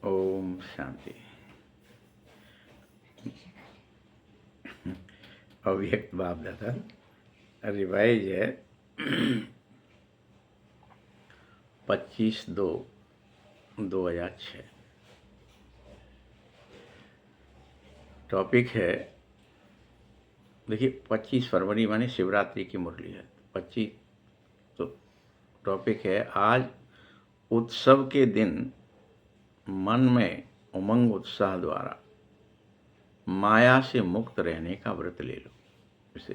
ओम शांति। अव्यक्त बाप दादा रिवाइज है 25/2/2006। टॉपिक है, देखिए 25 फरवरी माने शिवरात्रि की मुरली है। 25 तो टॉपिक है, आज उत्सव के दिन मन में उमंग उत्साह द्वारा माया से मुक्त रहने का व्रत ले लो। इसे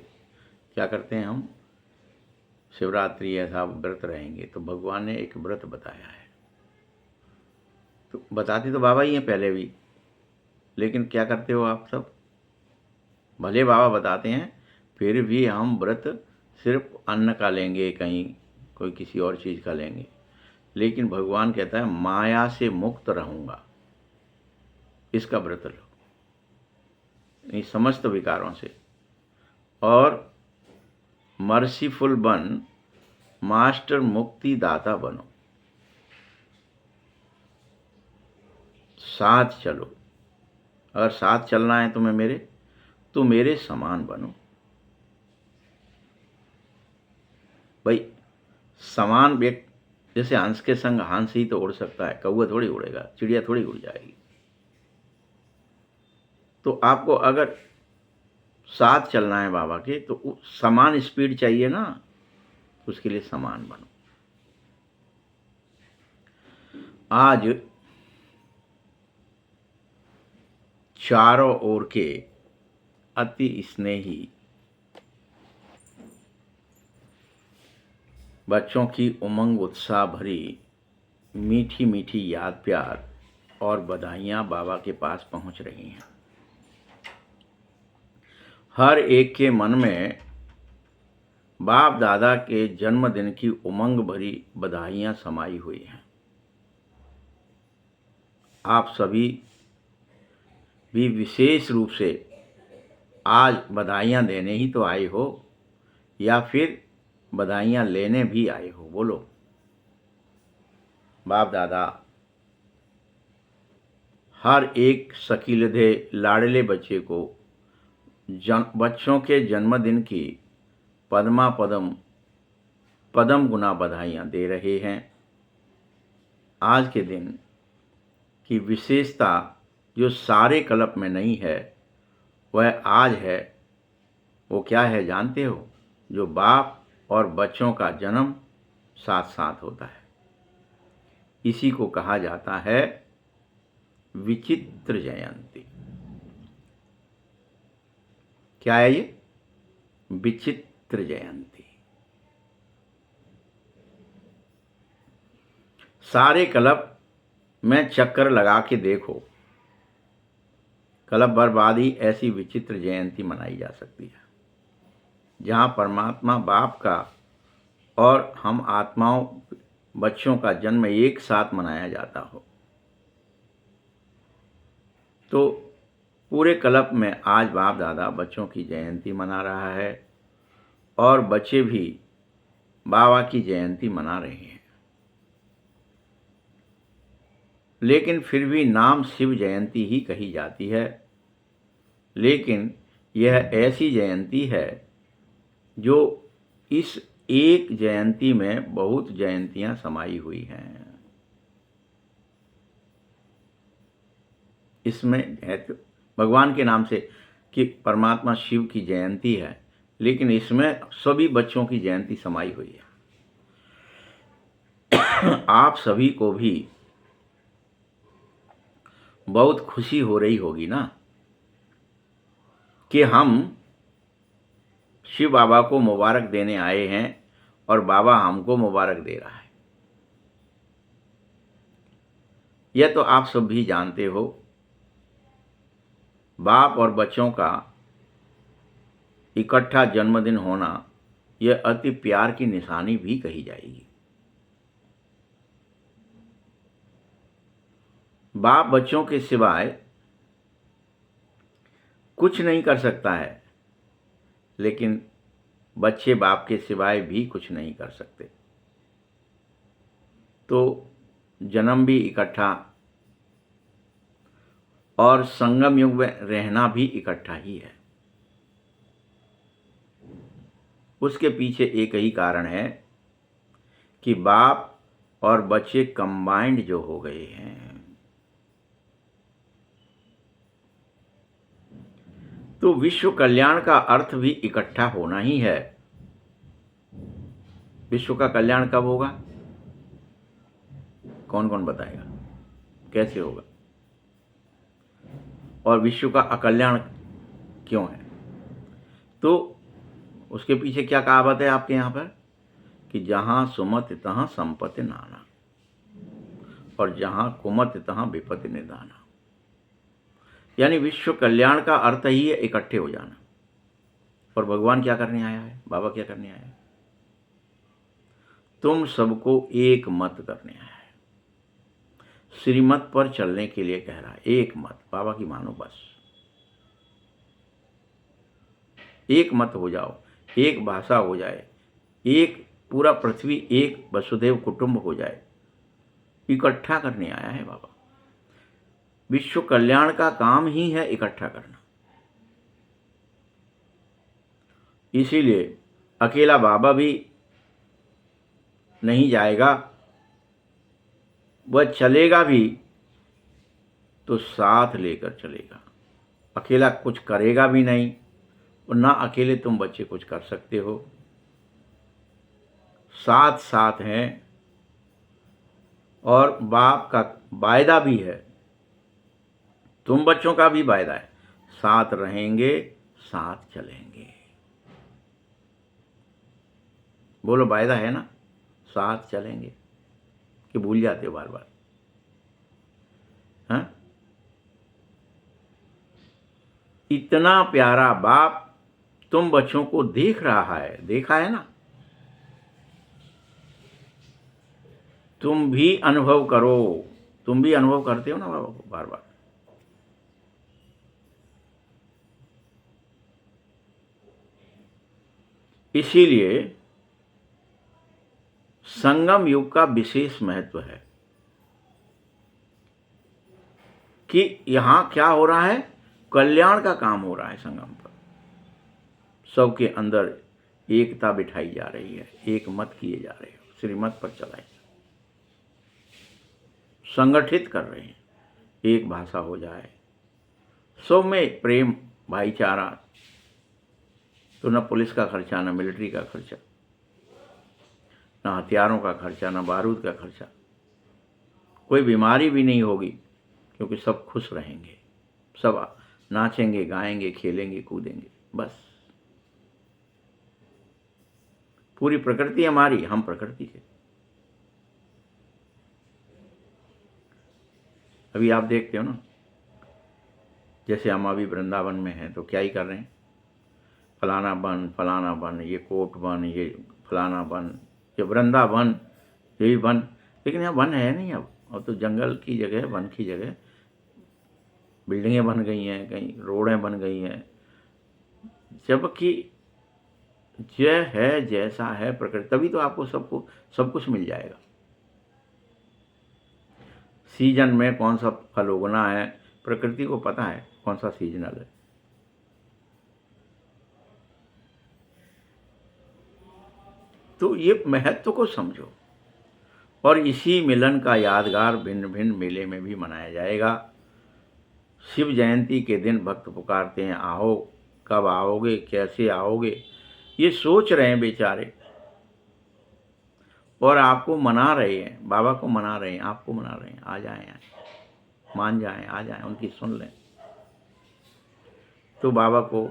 क्या करते हैं हम, शिवरात्रि ऐसा व्रत रहेंगे तो भगवान ने एक व्रत बताया है। तो बताते तो बाबा ही हैं पहले भी, लेकिन क्या करते हो आप सब, भले बाबा बताते हैं फिर भी हम व्रत सिर्फ अन्न का लेंगे, कहीं कोई किसी और चीज़ का लेंगे, लेकिन भगवान कहता है माया से मुक्त रहूँगा, इसका व्रत लो, इन समस्त विकारों से। और मर्सीफुल बन, मास्टर मुक्ति दाता बनो, साथ चलो। अगर साथ चलना है तुम्हें मेरे, तो मेरे समान बनो। भाई समान व्यक्ति, जैसे हंस के संग हंस ही तो उड़ सकता है, कौवा थोड़ी उड़ेगा, चिड़िया थोड़ी उड़ जाएगी। तो आपको अगर साथ चलना है बाबा के, तो समान स्पीड चाहिए ना, उसके लिए समान बनो। आज चारों ओर के अति स्नेही बच्चों की उमंग उत्साह भरी मीठी मीठी याद प्यार और बधाइयाँ बाबा के पास पहुँच रही हैं। हर एक के मन में बाप दादा के जन्मदिन की उमंग भरी बधाइयाँ समाई हुई हैं। आप सभी भी विशेष रूप से आज बधाइयाँ देने ही तो आए हो, या फिर बधाइयाँ लेने भी आए हो? बोलो। बाप दादा हर एक सकीलधे लाडले बच्चे को बच्चों के जन्मदिन की पदमा पदम पदम गुना बधाइयाँ दे रहे हैं। आज के दिन की विशेषता जो सारे कल्प में नहीं है, वह आज है। वो क्या है जानते हो? जो बाप और बच्चों का जन्म साथ साथ होता है। इसी को कहा जाता है विचित्र जयंती। क्या है ये? विचित्र जयंती। सारे कल्प में चक्कर लगा के देखो, कल्प भर बाद ही ऐसी विचित्र जयंती मनाई जा सकती है, जहाँ परमात्मा बाप का और हम आत्माओं बच्चों का जन्म एक साथ मनाया जाता हो। तो पूरे कल्प में आज बाप दादा बच्चों की जयंती मना रहा है, और बच्चे भी बाबा की जयंती मना रहे हैं। लेकिन फिर भी नाम शिव जयंती ही कही जाती है। लेकिन यह ऐसी जयंती है जो इस एक जयंती में बहुत जयंतियां समाई हुई हैं। इसमें है तो भगवान के नाम से कि परमात्मा शिव की जयंती है, लेकिन इसमें सभी बच्चों की जयंती समाई हुई है। आप सभी को भी बहुत खुशी हो रही होगी ना कि हम शिव बाबा को मुबारक देने आए हैं और बाबा हमको मुबारक दे रहा है। यह तो आप सब भी जानते हो, बाप और बच्चों का इकट्ठा जन्मदिन होना यह अति प्यार की निशानी भी कही जाएगी। बाप बच्चों के सिवाय कुछ नहीं कर सकता है, लेकिन बच्चे बाप के सिवाय भी कुछ नहीं कर सकते। तो जन्म भी इकट्ठा और संगम युग में रहना भी इकट्ठा ही है। उसके पीछे एक ही कारण है कि बाप और बच्चे कंबाइंड जो हो गए हैं। तो विश्व कल्याण का अर्थ भी इकट्ठा होना ही है। विश्व का कल्याण कब होगा? कौन कौन बताएगा? कैसे होगा? और विश्व का अकल्याण क्यों है? तो उसके पीछे क्या कहावत है आपके यहाँ पर कि जहां सुमति तहां संपत्ति नाना और जहां कुमति तहां विपत्ति निदाना। यानी विश्व कल्याण का अर्थ ही है इकट्ठे हो जाना। और भगवान क्या करने आया है? बाबा क्या करने आया है? तुम सबको एक मत करने आया है। श्रीमत पर चलने के लिए कह रहा है। एक मत, बाबा की मानो बस। एक मत हो जाओ, एक भाषा हो जाए, एक पूरा पृथ्वी एक वसुदेव कुटुंब हो जाए। इकट्ठा करने आया है बाबा। विश्व कल्याण का काम ही है इकट्ठा करना। इसीलिए अकेला बाबा भी नहीं जाएगा, वह चलेगा भी तो साथ लेकर चलेगा। अकेला कुछ करेगा भी नहीं, और ना अकेले तुम बच्चे कुछ कर सकते हो। साथ साथ हैं और बाप का वायदा भी है, तुम बच्चों का भी वायदा है, साथ रहेंगे, साथ चलेंगे। बोलो वायदा है ना? साथ चलेंगे कि भूल जाते हो बार बार? हाँ, इतना प्यारा बाप तुम बच्चों को देख रहा है, देखा है ना? तुम भी अनुभव करो। तुम भी अनुभव करते हो ना बाबा को बार बार। इसीलिए संगम युग का विशेष महत्व है कि यहां क्या हो रहा है? कल्याण का काम हो रहा है संगम पर। सबके अंदर एकता बिठाई जा रही है, एक मत किए जा रहे हो, श्रीमत पर चलाए, संगठित कर रहे हैं, एक भाषा हो जाए, सब में प्रेम भाईचारा। तो न पुलिस का खर्चा, न मिलिट्री का खर्चा, न हथियारों का खर्चा, न बारूद का खर्चा। कोई बीमारी भी नहीं होगी क्योंकि सब खुश रहेंगे, सब नाचेंगे, गाएंगे, खेलेंगे, कूदेंगे। बस पूरी प्रकृति हमारी, हम प्रकृति के। अभी आप देखते हो ना, जैसे हम अभी वृंदावन में हैं तो क्या ही कर रहे हैं? फलाना बन, ये कोट बन, ये फलाना बन, ये वृंदावन, ये भी बन। लेकिन यहाँ वन है नहीं अब तो जंगल की जगह, वन की जगह बिल्डिंगें बन गई हैं, कहीं रोडें बन गई हैं। जबकि जय है, जैसा है प्रकृति, तभी तो आपको सब कुछ मिल जाएगा। सीजन में कौन सा फल उगना है, प्रकृति को पता है कौन सा सीजनल है। तो ये महत्व को समझो। और इसी मिलन का यादगार भिन्न भिन्न मेले में भी मनाया जाएगा। शिव जयंती के दिन भक्त पुकारते हैं, आओ, कब आओगे, कैसे आओगे? ये सोच रहे हैं बेचारे, और आपको मना रहे हैं, बाबा को मना रहे हैं, आपको मना रहे हैं। आ जाएं, मान जाएं, आ जाएं, उनकी सुन लें। तो बाबा को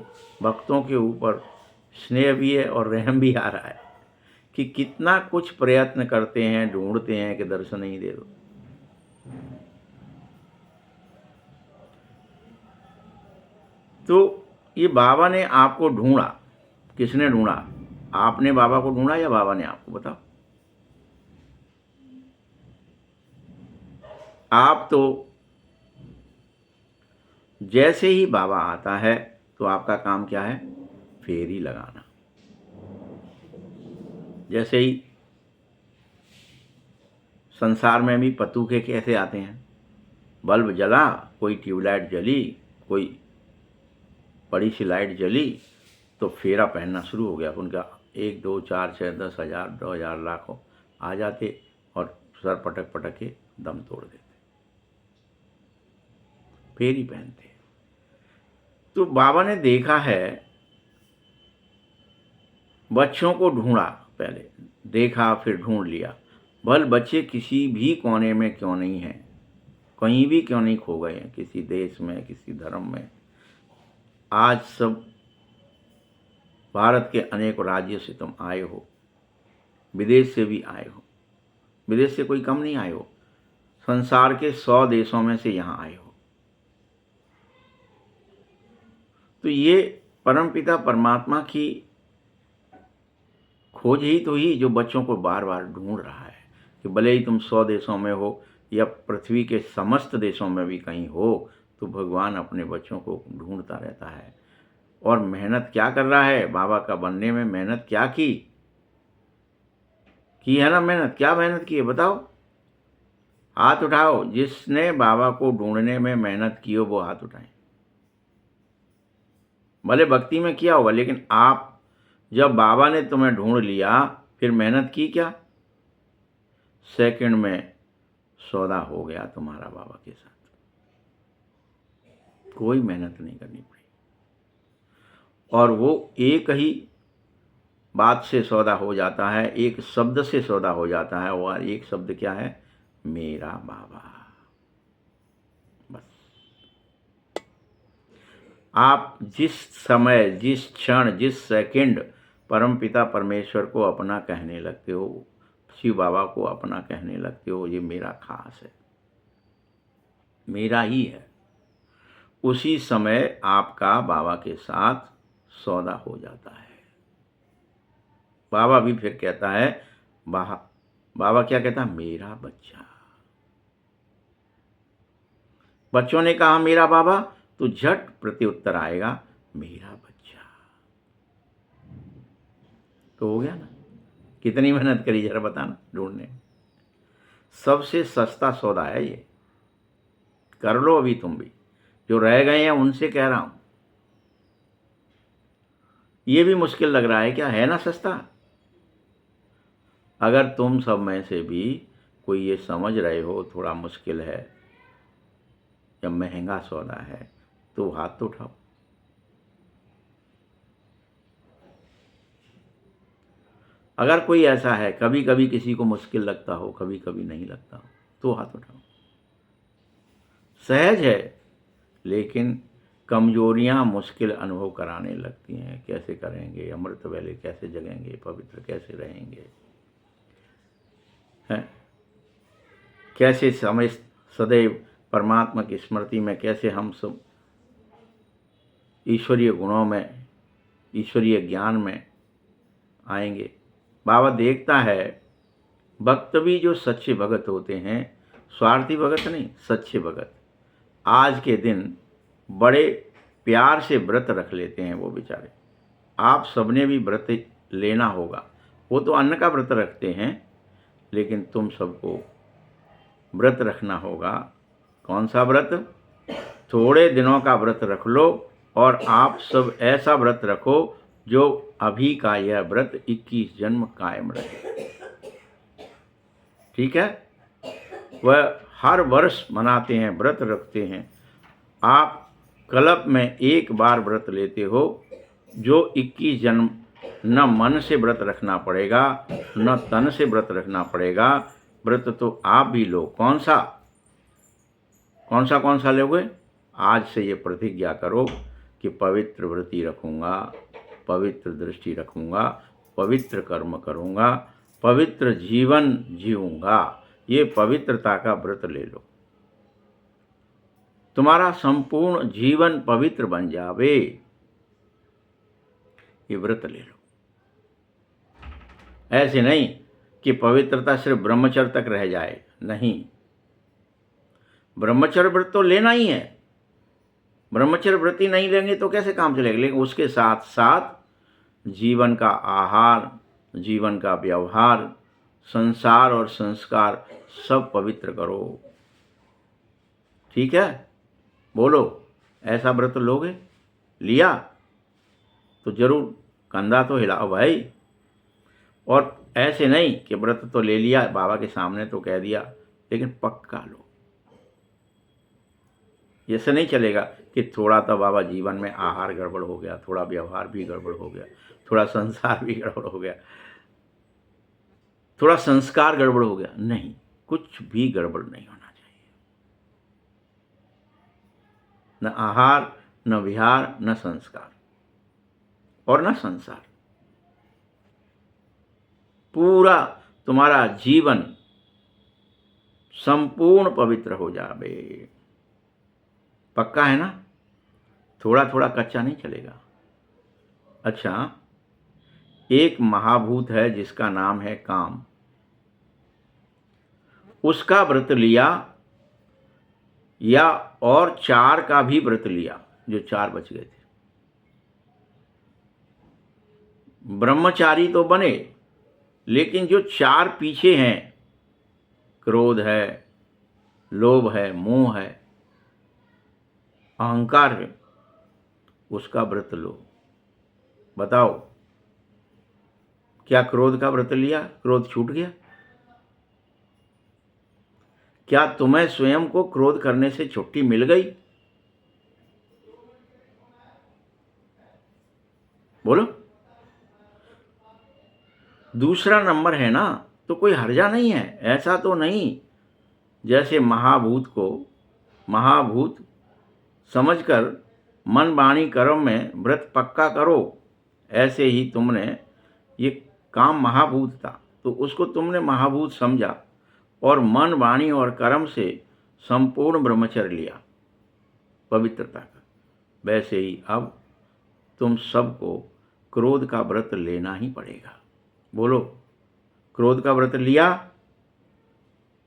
भक्तों के ऊपर स्नेह भी है और रहम भी आ रहा है कि कितना कुछ प्रयत्न करते हैं, ढूंढते हैं कि दर्शन ही दे दो। तो ये बाबा ने आपको ढूंढा। किसने ढूंढा? आपने बाबा को ढूंढा या बाबा ने आपको? बताओ। आप तो जैसे ही बाबा आता है तो आपका काम क्या है? फेरी लगाना। जैसे ही संसार में भी पतूखे कैसे आते हैं? बल्ब जला, कोई ट्यूबलाइट जली, कोई बड़ी सी लाइट जली, तो फेरा पहनना शुरू हो गया। उनका 1 2 4 6 10 हज़ार 2000 लाखों आ जाते और सर पटक पटक के दम तोड़ देते, फेरी पहनते। तो बाबा ने देखा है, बच्चों को ढूंढा, पहले देखा फिर ढूंढ लिया, भल बच्चे किसी भी कोने में क्यों नहीं हैं, कहीं भी क्यों नहीं खो गए हैं, किसी देश में, किसी धर्म में। आज सब भारत के अनेक राज्यों से तुम आए हो, विदेश से भी आए हो, विदेश से कोई कम नहीं आए हो, संसार के 100 देशों में से यहाँ आए हो। तो ये परमपिता परमात्मा की खोज ही तो ही जो बच्चों को बार बार ढूंढ रहा है, कि भले ही तुम 100 देशों में हो या पृथ्वी के समस्त देशों में भी कहीं हो, तो भगवान अपने बच्चों को ढूंढता रहता है। और मेहनत क्या कर रहा है, बाबा का बनने में मेहनत क्या की है ना? मेहनत क्या मेहनत की है बताओ? हाथ उठाओ, जिसने बाबा को ढूंढने में मेहनत की हो वो हाथ उठाएं। भले भक्ति में किया होगा, लेकिन आप जब बाबा ने तुम्हें ढूंढ लिया, फिर मेहनत की क्या? सेकंड में सौदा हो गया तुम्हारा बाबा के साथ, कोई मेहनत नहीं करनी पड़ी। और वो एक ही बात से सौदा हो जाता है, एक शब्द से सौदा हो जाता है, और एक शब्द क्या है? मेरा बाबा। बस आप जिस समय, जिस क्षण, जिस सेकंड परमपिता परमेश्वर को अपना कहने लगते हो, शिव बाबा को अपना कहने लगते हो, ये मेरा खास है, मेरा ही है, उसी समय आपका बाबा के साथ सौदा हो जाता है। बाबा भी फिर कहता है, बाबा क्या कहता है? मेरा बच्चा। बच्चों ने कहा मेरा बाबा, तो झट प्रत्युत्तर आएगा, मेरा बच्चा। तो हो गया ना? कितनी मेहनत करी जरा बताना ढूंढने। सबसे सस्ता सौदा है ये, कर लो अभी तुम भी, जो रह गए हैं उनसे कह रहा हूं। ये भी मुश्किल लग रहा है क्या? है ना सस्ता? अगर तुम सब में से भी कोई ये समझ रहे हो थोड़ा मुश्किल है या महंगा सौदा है, तो हाथ तो उठाओ। अगर कोई ऐसा है, कभी कभी किसी को मुश्किल लगता हो, कभी कभी नहीं लगता हो, तो हाथ उठाओ। सहज है, लेकिन कमजोरियां मुश्किल अनुभव कराने लगती हैं। कैसे करेंगे? अमृत वेले कैसे जगेंगे? पवित्र कैसे रहेंगे? हैं? कैसे समय सदैव परमात्मा की स्मृति में, कैसे हम सब ईश्वरीय गुणों में, ईश्वरीय ज्ञान में आएंगे? बाबा देखता है, भक्त भी जो सच्चे भगत होते हैं, स्वार्थी भगत नहीं, सच्चे भगत, आज के दिन बड़े प्यार से व्रत रख लेते हैं वो बेचारे। आप सबने भी व्रत लेना होगा। वो तो अन्न का व्रत रखते हैं, लेकिन तुम सबको व्रत रखना होगा। कौन सा व्रत? थोड़े दिनों का व्रत रख लो, और आप सब ऐसा व्रत रखो जो अभी का यह व्रत 21 जन्म कायम रहे। ठीक है? वह हर वर्ष मनाते हैं, व्रत रखते हैं। आप कल्प में एक बार व्रत लेते हो, जो 21 जन्म न मन से व्रत रखना पड़ेगा, न तन से व्रत रखना पड़ेगा। व्रत तो आप भी लो। कौन सा लोगे? आज से ये प्रतिज्ञा करो कि पवित्र व्रती रखूँगा, पवित्र दृष्टि रखूँगा, पवित्र कर्म करूँगा, पवित्र जीवन जीऊँगा। ये पवित्रता का व्रत ले लो, तुम्हारा संपूर्ण जीवन पवित्र बन जावे। ये व्रत ले लो। ऐसे नहीं कि पवित्रता सिर्फ ब्रह्मचर्य तक रह जाए, नहीं, ब्रह्मचर्य व्रत तो लेना ही है। ब्रह्मचर्य व्रत ही नहीं लेंगे तो कैसे काम चलेगा? लेकिन उसके साथ साथ जीवन का आहार, जीवन का व्यवहार, संसार और संस्कार सब पवित्र करो। ठीक है, बोलो, ऐसा व्रत लोगे? लिया तो जरूर कंधा तो हिलाओ भाई। और ऐसे नहीं कि व्रत तो ले लिया, बाबा के सामने तो कह दिया, लेकिन पक्का लो। ऐसे नहीं चलेगा कि थोड़ा तो बाबा जीवन में आहार गड़बड़ हो गया, थोड़ा व्यवहार भी गड़बड़ हो गया, थोड़ा संसार भी गड़बड़ हो गया, थोड़ा संस्कार गड़बड़ हो गया। नहीं, कुछ भी गड़बड़ नहीं होना चाहिए। न आहार, न विहार, न संस्कार और न संसार। पूरा तुम्हारा जीवन संपूर्ण पवित्र हो जावे। पक्का है ना? थोड़ा थोड़ा कच्चा नहीं चलेगा। अच्छा, एक महाभूत है जिसका नाम है काम। उसका व्रत लिया या और 4 का भी व्रत लिया, जो 4 बच गए थे। ब्रह्मचारी तो बने, लेकिन जो 4 पीछे हैं, क्रोध है, लोभ है, मोह है, अहंकार है, उसका व्रत लो। बताओ, क्या क्रोध का व्रत लिया, क्रोध छूट गया? क्या तुम्हें स्वयं को क्रोध करने से छुट्टी मिल गई? बोलो। दूसरा नंबर है ना, तो कोई हर्जा नहीं है। ऐसा तो नहीं जैसे महाभूत को महाभूत समझकर मन वाणी कर्म में व्रत पक्का करो, ऐसे ही तुमने ये काम महाभूत था तो उसको तुमने महाभूत समझा और मन वाणी और कर्म से संपूर्ण ब्रह्मचर्य लिया, पवित्रता का। वैसे ही अब तुम सबको क्रोध का व्रत लेना ही पड़ेगा। बोलो, क्रोध का व्रत लिया?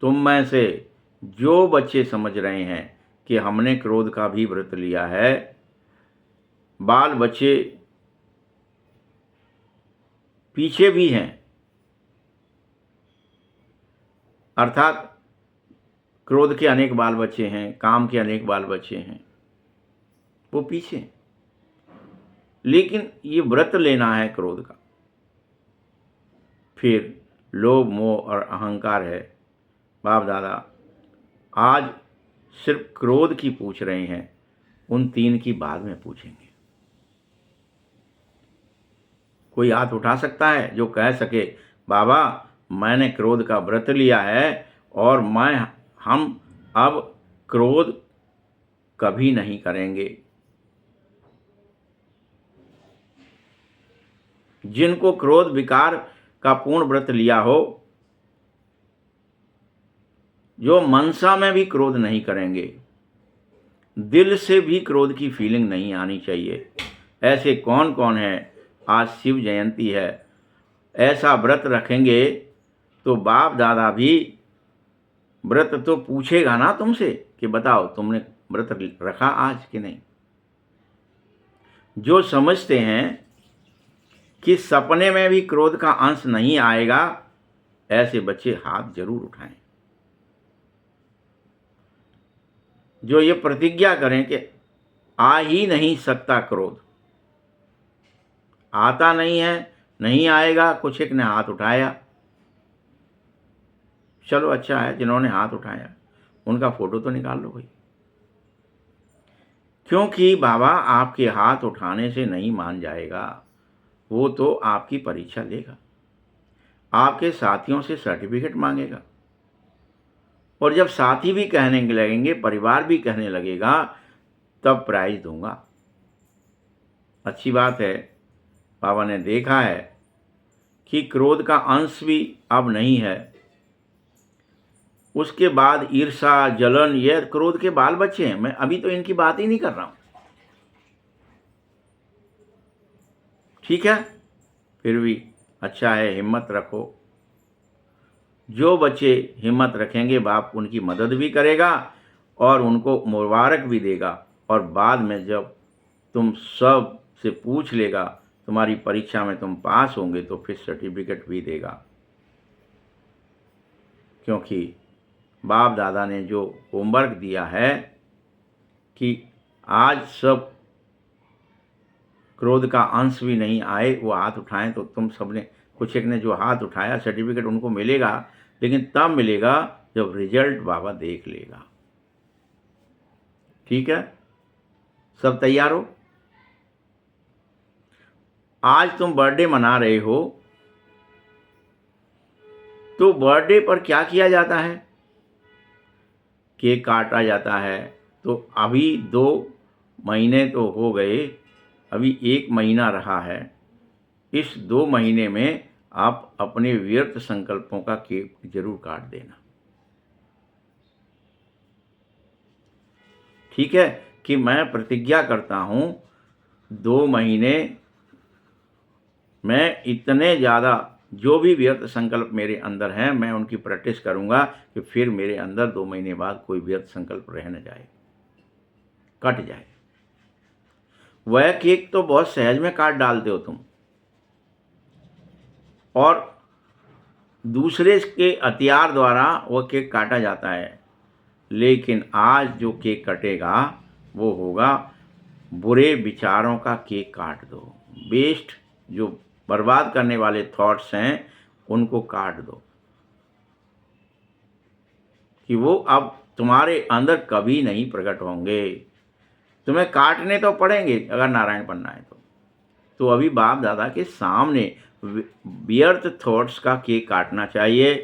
तुम में से जो बच्चे समझ रहे हैं कि हमने क्रोध का भी व्रत लिया है, बाल बच्चे पीछे भी हैं, अर्थात क्रोध के अनेक बाल बच्चे हैं, काम के अनेक बाल बच्चे हैं, वो पीछे। लेकिन ये व्रत लेना है क्रोध का। फिर लोभ, मोह और अहंकार है। बाप दादा आज सिर्फ क्रोध की पूछ रहे हैं, उन 3 की बाद में पूछेंगे। कोई हाथ उठा सकता है जो कह सके, बाबा मैंने क्रोध का व्रत लिया है और हम अब क्रोध कभी नहीं करेंगे? जिनको क्रोध विकार का पूर्ण व्रत लिया हो, जो मनसा में भी क्रोध नहीं करेंगे, दिल से भी क्रोध की फीलिंग नहीं आनी चाहिए, ऐसे कौन कौन है? आज शिव जयंती है, ऐसा व्रत रखेंगे तो बाप दादा भी व्रत तो पूछेगा ना तुमसे कि बताओ तुमने व्रत रखा आज कि नहीं। जो समझते हैं कि सपने में भी क्रोध का अंश नहीं आएगा, ऐसे बच्चे हाथ जरूर उठाएं। जो ये प्रतिज्ञा करें कि आ ही नहीं सकता क्रोध, आता नहीं है, नहीं आएगा। कुछ एक ने हाथ उठाया, चलो अच्छा है, जिन्होंने हाथ उठाया उनका फोटो तो निकाल लो भाई। क्योंकि बाबा आपके हाथ उठाने से नहीं मान जाएगा, वो तो आपकी परीक्षा लेगा, आपके साथियों से सर्टिफिकेट मांगेगा, और जब साथी भी कहने लगेंगे, परिवार भी कहने लगेगा, तब प्राइज दूंगा। अच्छी बात है, बाबा ने देखा है कि क्रोध का अंश भी अब नहीं है। उसके बाद ईर्षा, जलन, ये क्रोध के बाल बच्चे हैं। मैं अभी तो इनकी बात ही नहीं कर रहा हूं, ठीक है? फिर भी अच्छा है, हिम्मत रखो। जो बच्चे हिम्मत रखेंगे, बाप उनकी मदद भी करेगा और उनको मुबारक भी देगा, और बाद में जब तुम सब से पूछ लेगा, तुम्हारी परीक्षा में तुम पास होंगे तो फिर सर्टिफिकेट भी देगा। क्योंकि बाप दादा ने जो होमवर्क दिया है कि आज सब क्रोध का अंश भी नहीं आए वो हाथ उठाएं, तो तुम सबने, कुछ एक ने जो हाथ उठाया सर्टिफिकेट उनको मिलेगा, लेकिन तब मिलेगा जब रिजल्ट बाबा देख लेगा। ठीक है, सब तैयार हो? आज तुम बर्थडे मना रहे हो, तो बर्थडे पर क्या किया जाता है? केक काटा जाता है। तो अभी 2 महीने तो हो गए, अभी 1 महीना रहा है। इस 2 महीने में आप अपने व्यर्थ संकल्पों का केक जरूर काट देना। ठीक है, कि मैं प्रतिज्ञा करता हूं 2 महीने मैं इतने ज़्यादा जो भी व्यर्थ संकल्प मेरे अंदर हैं, मैं उनकी प्रैक्टिस करूंगा कि फिर मेरे अंदर 2 महीने बाद कोई व्यर्थ संकल्प रह न जाए, कट जाए। वह केक तो बहुत सहज में काट डालते हो तुम, और दूसरे के हथियार द्वारा वह केक काटा जाता है। लेकिन आज जो केक कटेगा वो होगा बुरे विचारों का केक काट दो। वेस्ट, जो बर्बाद करने वाले थॉट्स हैं, उनको काट दो, कि वो अब तुम्हारे अंदर कभी नहीं प्रकट होंगे। तुम्हें काटने तो पड़ेंगे अगर नारायण बनना है तो अभी बाप दादा के सामने व्यर्थ थॉट्स का केक काटना चाहिए।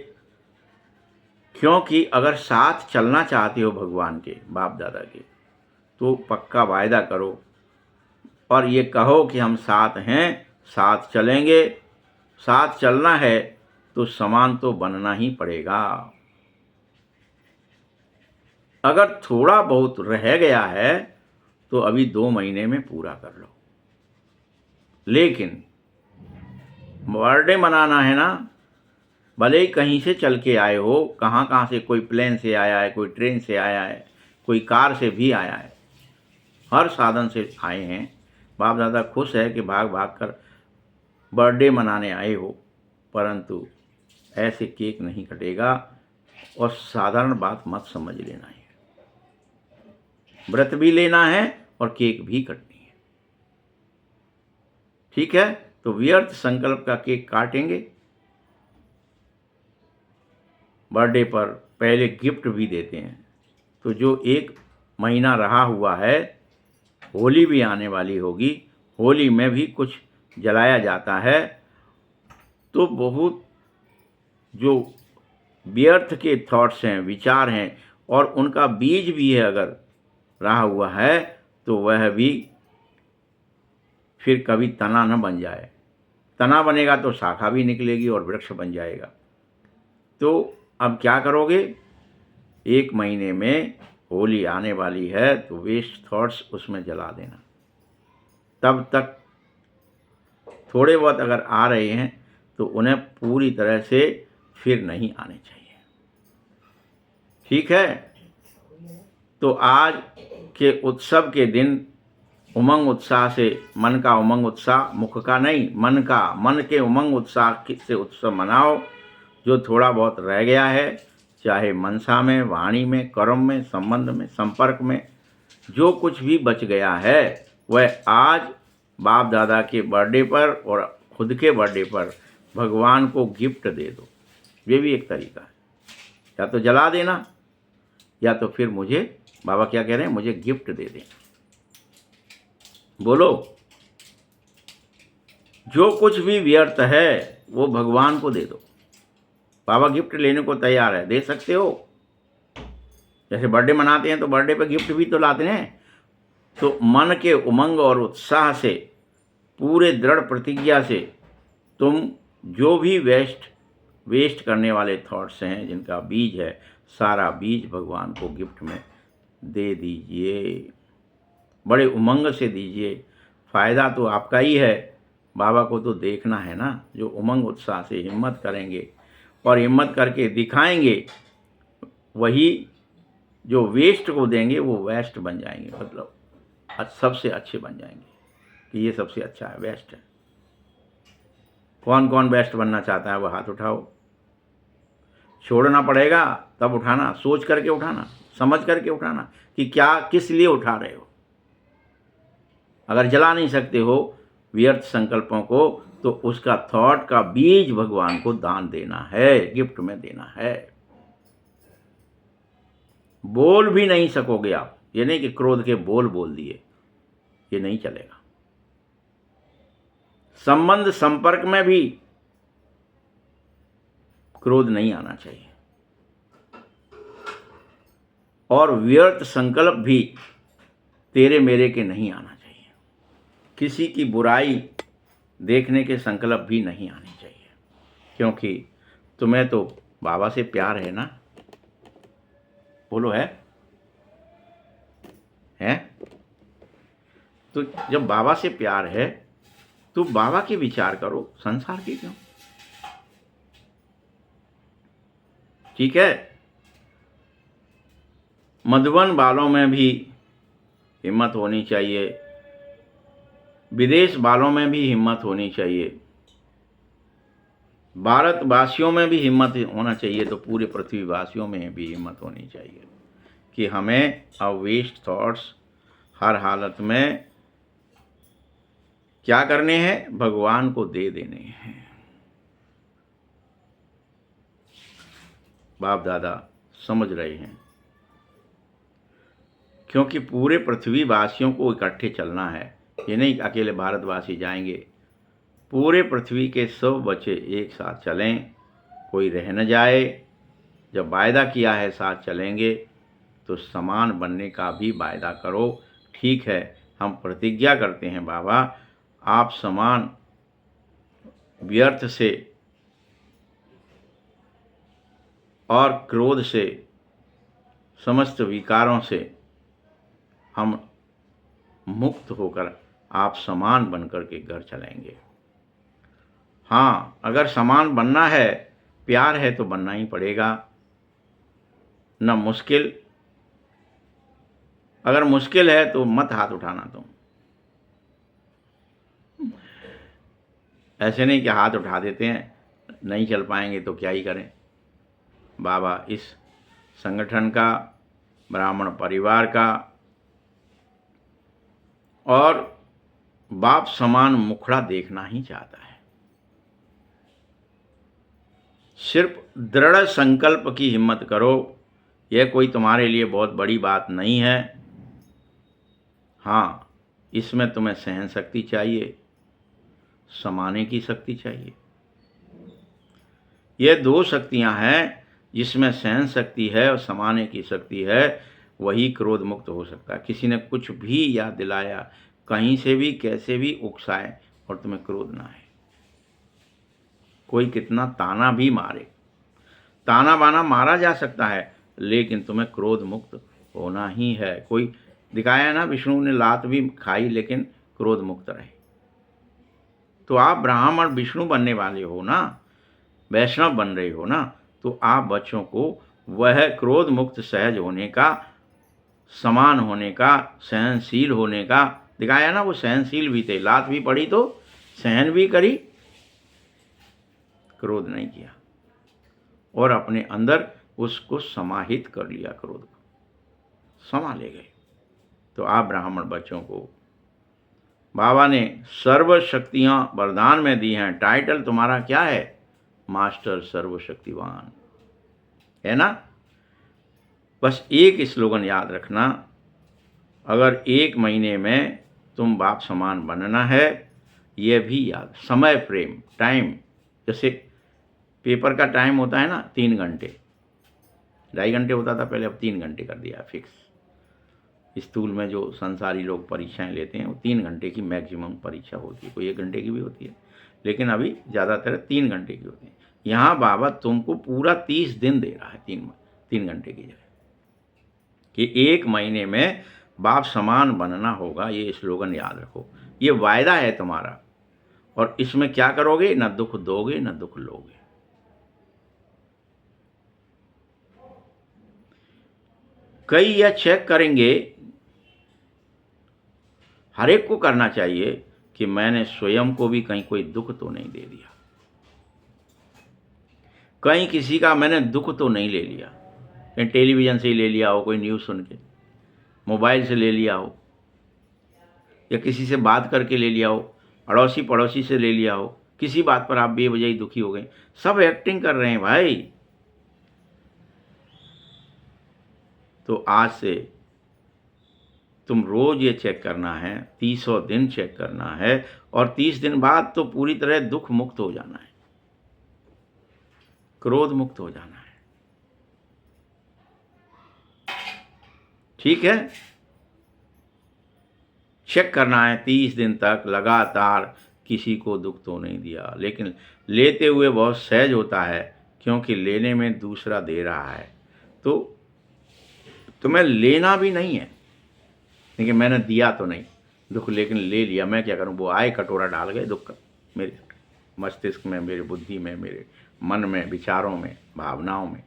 क्योंकि अगर साथ चलना चाहते हो भगवान के, बाप दादा के, तो पक्का वायदा करो और ये कहो कि हम साथ हैं, साथ चलेंगे। साथ चलना है तो समान तो बनना ही पड़ेगा। अगर थोड़ा बहुत रह गया है तो अभी 2 महीने में पूरा कर लो। लेकिन बर्थडे मनाना है ना, भले ही कहीं से चल के आए हो, कहाँ से, कोई प्लेन से आया है, कोई ट्रेन से आया है, कोई कार से भी आया है, हर साधन से आए हैं। बाप दादा खुश है कि भाग भाग कर बर्थडे मनाने आए हो, परंतु ऐसे केक नहीं कटेगा। और साधारण बात मत समझ लेना है, व्रत भी लेना है और केक भी कटनी है। ठीक है, तो व्यर्थ संकल्प का केक काटेंगे। बर्थडे पर पहले गिफ्ट भी देते हैं। तो जो 1 महीना रहा हुआ है, होली भी आने वाली होगी, होली में भी कुछ जलाया जाता है। तो बहुत जो व्यर्थ के थॉट्स हैं, विचार हैं, और उनका बीज भी है अगर रहा हुआ है, तो वह भी फिर कभी तना न बन जाए। तना बनेगा तो शाखा भी निकलेगी और वृक्ष बन जाएगा। तो अब क्या करोगे? 1 महीने में होली आने वाली है, तो वेस्ट थॉट्स उसमें जला देना। तब तक थोड़े बहुत अगर आ रहे हैं तो उन्हें पूरी तरह से फिर नहीं आने चाहिए। ठीक है, तो आज के उत्सव के दिन उमंग उत्साह से, मन का उमंग उत्साह, मुख का नहीं, मन का, मन के उमंग उत्साह से उत्सव मनाओ। जो थोड़ा बहुत रह गया है, चाहे मनसा में, वाणी में, कर्म में, संबंध में, संपर्क में, जो कुछ भी बच गया है, वह आज बाप दादा के बर्थडे पर और खुद के बर्थडे पर भगवान को गिफ्ट दे दो। ये भी एक तरीका है। या तो जला देना, या तो फिर मुझे, बाबा क्या कह रहे हैं, मुझे गिफ्ट दे देना। बोलो, जो कुछ भी व्यर्थ है वो भगवान को दे दो। बाबा गिफ्ट लेने को तैयार है, दे सकते हो। जैसे बर्थडे मनाते हैं तो बर्थडे पे गिफ्ट भी तो लाते हैं। तो मन के उमंग और उत्साह से, पूरे दृढ़ प्रतिज्ञा से, तुम जो भी वेस्ट करने वाले थॉट्स हैं, जिनका बीज है, सारा बीज भगवान को गिफ्ट में दे दीजिए। बड़े उमंग से दीजिए। फ़ायदा तो आपका ही है, बाबा को तो देखना है ना। जो उमंग उत्साह से हिम्मत करेंगे और हिम्मत करके दिखाएंगे, वही जो वेस्ट को देंगे वो वेस्ट बन जाएंगे, मतलब सबसे अच्छे बन जाएंगे कि ये सबसे अच्छा है, बेस्ट है। कौन कौन बेस्ट बनना चाहता है वो हाथ उठाओ। छोड़ना पड़ेगा तब उठाना, सोच करके उठाना, समझ करके उठाना कि क्या किस लिए उठा रहे हो। अगर जला नहीं सकते हो व्यर्थ संकल्पों को, तो उसका थॉट का बीज भगवान को दान देना है, गिफ्ट में देना है। बोल भी नहीं सकोगे आप, ये नहीं कि क्रोध के बोल दिए, ये नहीं चलेगा। संबंध संपर्क में भी क्रोध नहीं आना चाहिए, और व्यर्थ संकल्प भी तेरे मेरे के नहीं आना चाहिए। किसी की बुराई देखने के संकल्प भी नहीं आने चाहिए, क्योंकि तुम्हें तो बाबा से प्यार है ना। बोलो है? तो जब बाबा से प्यार है तो बाबा के विचार करो, संसार के क्यों? ठीक है। मधुबन वालों में भी हिम्मत होनी चाहिए, विदेश वालों में भी हिम्मत होनी चाहिए, भारतवासियों में भी हिम्मत होना चाहिए, तो पूरे पृथ्वीवासियों में भी हिम्मत होनी चाहिए कि हमें अवेस्ट थॉट्स हर हालत में क्या करने हैं? भगवान को दे देने हैं। बाप दादा समझ रहे हैं, क्योंकि पूरे पृथ्वीवासियों को इकट्ठे चलना है। ये नहीं अकेले भारतवासी जाएंगे, पूरे पृथ्वी के सब बच्चे एक साथ चलें, कोई रह न जाए। जब वायदा किया है साथ चलेंगे, तो समान बनने का भी वायदा करो। ठीक है, हम प्रतिज्ञा करते हैं बाबा, आप समान व्यर्थ से और क्रोध से, समस्त विकारों से हम मुक्त होकर आप समान बनकर के घर चलेंगे। हाँ, अगर समान बनना है, प्यार है, तो बनना ही पड़ेगा। न मुश्किल, अगर मुश्किल है तो मत हाथ उठाना तुम। ऐसे नहीं कि हाथ उठा देते हैं, नहीं चल पाएंगे तो क्या ही करें। बाबा इस संगठन का, ब्राह्मण परिवार का और बाप समान मुखड़ा देखना ही चाहता है। सिर्फ दृढ़ संकल्प की हिम्मत करो, यह कोई तुम्हारे लिए बहुत बड़ी बात नहीं है। हाँ, इसमें तुम्हें सहन शक्ति चाहिए, समाने की शक्ति चाहिए। ये दो शक्तियां हैं, जिसमें सहन शक्ति है और समाने की शक्ति है, वही क्रोध मुक्त हो सकता है। किसी ने कुछ भी याद दिलाया, कहीं से भी कैसे भी उकसाए, और तुम्हें क्रोध ना है। कोई कितना ताना भी मारे, ताना बाना मारा जा सकता है, लेकिन तुम्हें क्रोध मुक्त होना ही है। कोई दिखाया ना, विष्णु ने लात भी खाई लेकिन क्रोध मुक्त रहे। तो आप ब्राह्मण विष्णु बनने वाले हो ना, वैष्णव बन रहे हो ना, तो आप बच्चों को वह क्रोध मुक्त सहज होने का, समान होने का, सहनशील होने का दिखाया ना। वो सहनशील भी थे, लात भी पड़ी तो सहन भी करी, क्रोध नहीं किया, और अपने अंदर उसको समाहित कर लिया, क्रोध को समा ले गए। तो आप ब्राह्मण बच्चों को बाबा ने सर्व शक्तियां वरदान में दी हैं। टाइटल तुम्हारा क्या है? मास्टर सर्वशक्तिवान, है ना। बस एक स्लोगन याद रखना, अगर 1 महीने में तुम बाप समान बनना है, यह भी याद, समय फ्रेम, टाइम, जैसे पेपर का टाइम होता है ना 3 घंटे, 2.5 घंटे होता था पहले, अब 3 घंटे कर दिया फिक्स। स्कूल में जो संसारी लोग परीक्षाएं लेते हैं, वो 3 घंटे की मैक्सिमम परीक्षा होती है, कोई 1 घंटे की भी होती है, लेकिन अभी ज़्यादातर 3 घंटे की होती है। यहाँ बाबा तुमको पूरा 30 दिन दे रहा है, 3 घंटे की जगह, कि 1 महीने में बाप समान बनना होगा। ये स्लोगन याद रखो, ये वायदा है तुम्हारा। और इसमें क्या करोगे? न दुख दोगे न दुख लोगे। कई यह चेक करेंगे, हर एक को करना चाहिए कि मैंने स्वयं को भी कहीं कोई दुख तो नहीं दे दिया, कहीं किसी का मैंने दुख तो नहीं ले लिया। कहीं टेलीविज़न से ही ले लिया हो, कोई न्यूज़ सुन के, मोबाइल से ले लिया हो, या किसी से बात करके ले लिया हो, अड़ोसी पड़ोसी से ले लिया हो, किसी बात पर आप बेवजह ही दुखी हो गए। सब एक्टिंग कर रहे हैं भाई। तो आज से तुम रोज ये चेक करना है, 30 दिन चेक करना है, और 30 दिन बाद तो पूरी तरह दुख मुक्त हो जाना है, क्रोध मुक्त हो जाना है। ठीक है, चेक करना है 30 दिन तक लगातार किसी को दुख तो नहीं दिया। लेकिन लेते हुए बहुत सहज होता है, क्योंकि लेने में दूसरा दे रहा है। तो तुम्हें लेना भी नहीं है, लेकिन मैंने दिया तो नहीं दुख, लेकिन ले लिया, मैं क्या करूं। वो आए कटोरा डाल गए दुख का, मेरे मस्तिष्क में, मेरी बुद्धि में, मेरे मन में, विचारों में, भावनाओं में।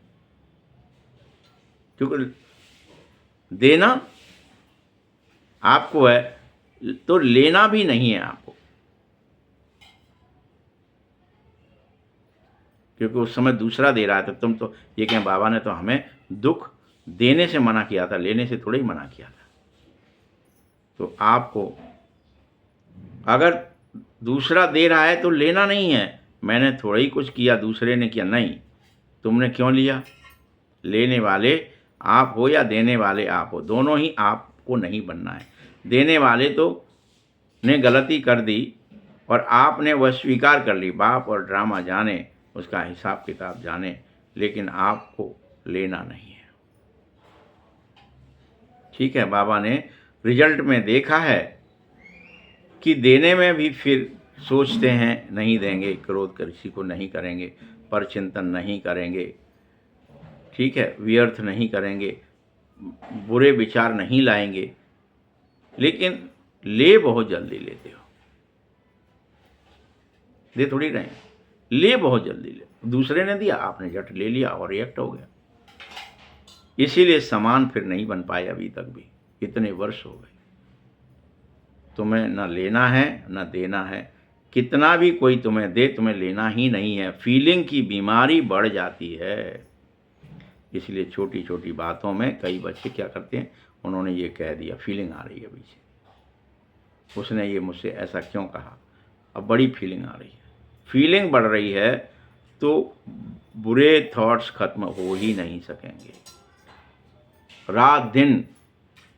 क्योंकि देना आपको है, तो लेना भी नहीं है आपको, क्योंकि उस समय दूसरा दे रहा है। तो तुम तो ये कहें बाबा ने तो हमें दुख देने से मना किया था, लेने से थोड़ा ही मना किया था। तो आपको अगर दूसरा दे रहा है तो लेना नहीं है। मैंने थोड़ा ही कुछ किया, दूसरे ने किया, नहीं, तुमने क्यों लिया। लेने वाले आप हो या देने वाले आप हो, दोनों ही आपको नहीं बनना है। देने वाले तो ने गलती कर दी और आपने वह स्वीकार कर ली। बाप और ड्रामा जाने, उसका हिसाब किताब जाने, लेकिन आपको लेना नहीं है। ठीक है, बाबा ने रिजल्ट में देखा है कि देने में भी फिर सोचते हैं नहीं देंगे, क्रोध किसी को नहीं करेंगे, पर चिंतन नहीं करेंगे, ठीक है, व्यर्थ नहीं करेंगे, बुरे विचार नहीं लाएंगे, लेकिन ले बहुत जल्दी लेते हो। दे थोड़ी रहे, ले बहुत जल्दी ले। दूसरे ने दिया, आपने झट ले लिया और रिएक्ट हो गया। इसीलिए समान फिर नहीं बन पाए अभी तक भी, इतने वर्ष हो गए। तुम्हें न लेना है न देना है। कितना भी कोई तुम्हें दे, तुम्हें लेना ही नहीं है। फीलिंग की बीमारी बढ़ जाती है। इसलिए छोटी छोटी बातों में कई बच्चे क्या करते हैं, उन्होंने ये कह दिया, फीलिंग आ रही है पीछे, उसने ये मुझसे ऐसा क्यों कहा, अब बड़ी फीलिंग आ रही है। फीलिंग बढ़ रही है तो बुरे थॉट्स खत्म हो ही नहीं सकेंगे। रात दिन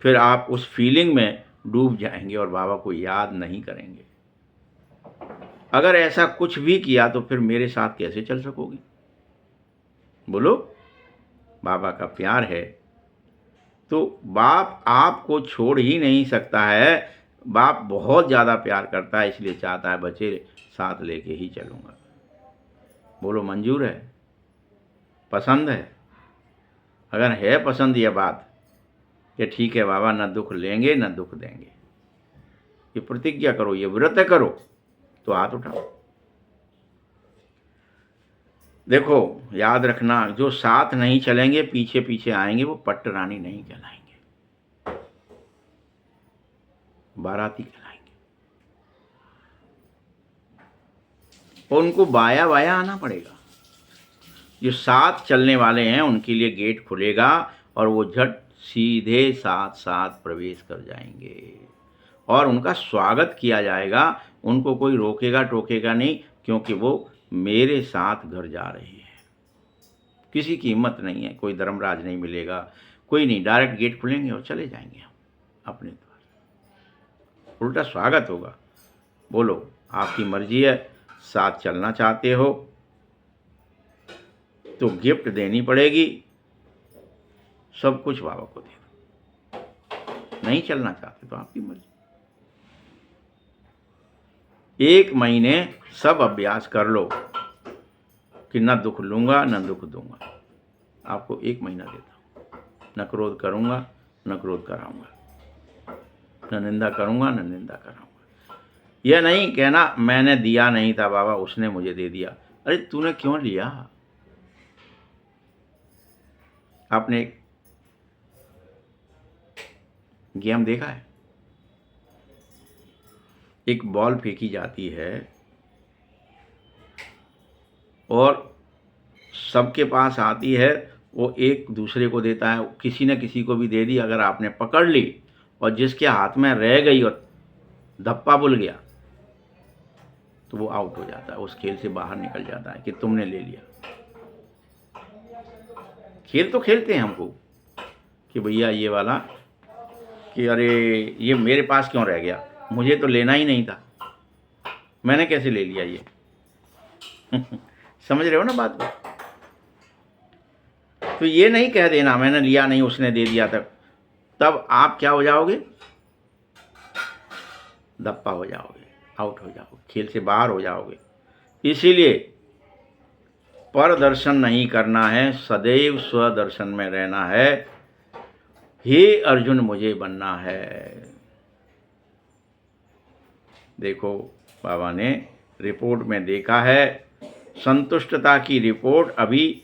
फिर आप उस फीलिंग में डूब जाएंगे और बाबा को याद नहीं करेंगे। अगर ऐसा कुछ भी किया तो फिर मेरे साथ कैसे चल सकोगी। बोलो, बाबा का प्यार है तो बाप आपको छोड़ ही नहीं सकता है। बाप बहुत ज़्यादा प्यार करता है, इसलिए चाहता है बच्चे साथ लेके ही चलूँगा। बोलो, मंजूर है, पसंद है। अगर है पसंद यह बात कि ठीक है बाबा, न दुख लेंगे न दुख देंगे, ये प्रतिज्ञा करो, ये व्रत करो, तो हाथ उठाओ। देखो, याद रखना, जो साथ नहीं चलेंगे, पीछे पीछे आएंगे, वो पट्ट रानी नहीं कहलाएंगे, बाराती कहलाएंगे। और उनको बाया बाया आना पड़ेगा। जो साथ चलने वाले हैं उनके लिए गेट खुलेगा और वो झट सीधे साथ साथ प्रवेश कर जाएंगे और उनका स्वागत किया जाएगा। उनको कोई रोकेगा टोकेगा नहीं, क्योंकि वो मेरे साथ घर जा रहे हैं। किसी की हिम्मत नहीं है, कोई धर्मराज नहीं मिलेगा, कोई नहीं, डायरेक्ट गेट खुलेंगे और चले जाएंगे हम अपने द्वार। उल्टा स्वागत होगा। बोलो, आपकी मर्जी है, साथ चलना चाहते हो तो गिफ्ट देनी पड़ेगी, सब कुछ बाबा को दे दो। नहीं चलना चाहते तो आपकी मर्जी। 1 महीने सब अभ्यास कर लो कि न दुख लूंगा न दुख दूंगा। आपको 1 महीना देता हूँ। न क्रोध करूंगा न क्रोध कराऊंगा, न निंदा करूंगा न निंदा कराऊंगा। यह नहीं कहना मैंने दिया नहीं था बाबा, उसने मुझे दे दिया। अरे तूने क्यों लिया। आपने गेम देखा है, एक बॉल फेंकी जाती है और सबके पास आती है वो एक दूसरे को देता है, किसी न किसी को भी दे दी। अगर आपने पकड़ ली और जिसके हाथ में रह गई और धप्पा बुल गया तो वो आउट हो जाता है, उस खेल से बाहर निकल जाता है कि तुमने ले लिया। खेल तो खेलते हैं हमको कि भैया ये वाला कि अरे ये मेरे पास क्यों रह गया, मुझे तो लेना ही नहीं था, मैंने कैसे ले लिया ये। समझ रहे हो ना बात को? तो ये नहीं कह देना मैंने लिया नहीं, उसने दे दिया था, तब आप क्या हो जाओगे, धप्पा हो जाओगे, आउट हो जाओगे, खेल से बाहर हो जाओगे। इसीलिए परदर्शन नहीं करना है, सदैव स्वदर्शन में रहना है। हे अर्जुन मुझे बनना है। देखो बाबा ने रिपोर्ट में देखा है, संतुष्टता की रिपोर्ट अभी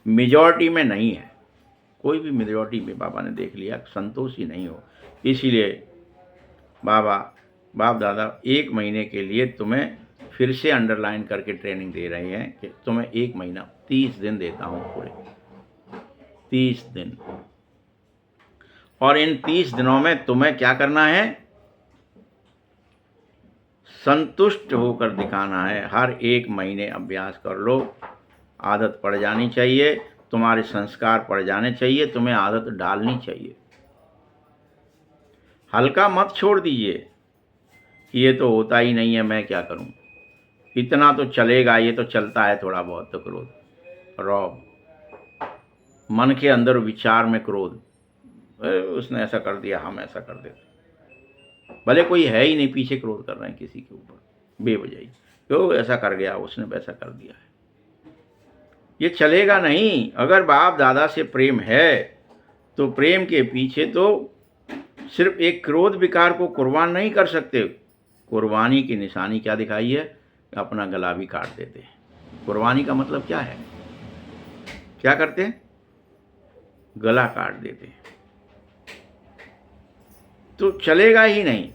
मेजॉरिटी में नहीं है। कोई भी मेजॉरिटी में बाबा ने देख लिया संतोष ही नहीं हो। इसीलिए बाप दादा 1 महीने के लिए तुम्हें फिर से अंडरलाइन करके ट्रेनिंग दे रहे हैं कि तुम्हें 1 महीना 30 दिन देता हूँ, पूरे 30 दिन। और इन 30 दिनों में तुम्हें क्या करना है, संतुष्ट होकर दिखाना है। हर 1 महीने अभ्यास कर लो, आदत पड़ जानी चाहिए, तुम्हारे संस्कार पड़ जाने चाहिए, तुम्हें आदत डालनी चाहिए। हल्का मत छोड़ दीजिए कि ये तो होता ही नहीं है, मैं क्या करूं, इतना तो चलेगा, ये तो चलता है थोड़ा बहुत तो क्रोध, रौब, मन के अंदर विचार में क्रोध, उसने ऐसा कर दिया हम ऐसा कर देते, भले कोई है ही नहीं, पीछे क्रोध कर रहे हैं किसी के ऊपर बेवजह, क्यों ऐसा कर गया, उसने वैसा कर दिया है। ये चलेगा नहीं। अगर बाप दादा से प्रेम है तो प्रेम के पीछे तो सिर्फ एक क्रोध विकार को कुर्बान नहीं कर सकते। कुर्बानी की निशानी क्या दिखाई है, अपना गला भी काट देते हैं। कुर्बानी का मतलब क्या है, क्या करते हैं, गला काट देते हैं। तो चलेगा ही नहीं।